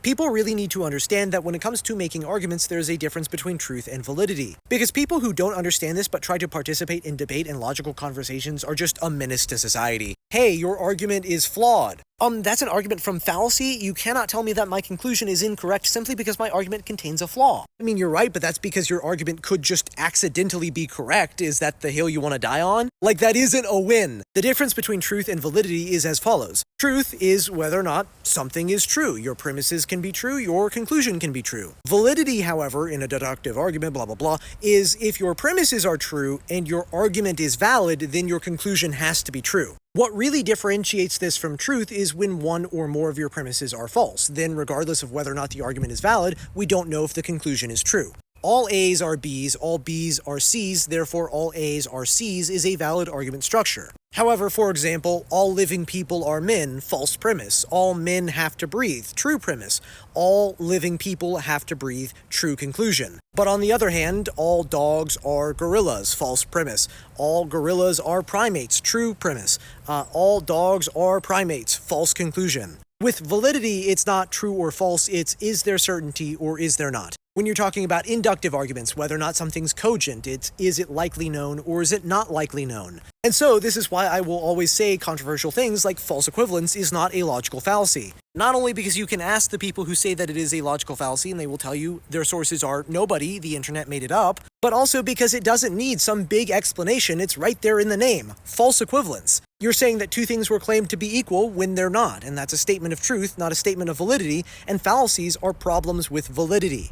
People really need to understand that when it comes to making arguments, there's a difference between truth and validity. Because people who don't understand this but try to participate in debate and logical conversations are just a menace to society. Hey, your argument is flawed. That's an argument from fallacy. You cannot tell me that my conclusion is incorrect simply because my argument contains a flaw. I mean, you're right, but that's because your argument could just accidentally be correct. Is that the hill you want to die on? Like, that isn't a win. The difference between truth and validity is as follows. Truth is whether or not something is true. Your premises can be true, your conclusion can be true. Validity, however, in a deductive argument, blah, blah, blah, is if your premises are true and your argument is valid, then your conclusion has to be true. What really differentiates this from truth is when one or more of your premises are false. Then, regardless of whether or not the argument is valid, we don't know if the conclusion is true. All A's are B's, all B's are C's, therefore all A's are C's is a valid argument structure. However, for example, all living people are men, false premise. All men have to breathe, true premise. All living people have to breathe, true conclusion. But on the other hand, all dogs are gorillas, false premise. All gorillas are primates, true premise. All dogs are primates, false conclusion. With validity, it's not true or false, it's is there certainty or is there not. When you're talking about inductive arguments, whether or not something's cogent, it's is it likely known or is it not likely known? And so this is why I will always say controversial things like false equivalence is not a logical fallacy. Not only because you can ask the people who say that it is a logical fallacy and they will tell you their sources are nobody, the internet made it up, but also because it doesn't need some big explanation, it's right there in the name. False equivalence. You're saying that two things were claimed to be equal when they're not, and that's a statement of truth, not a statement of validity, and fallacies are problems with validity.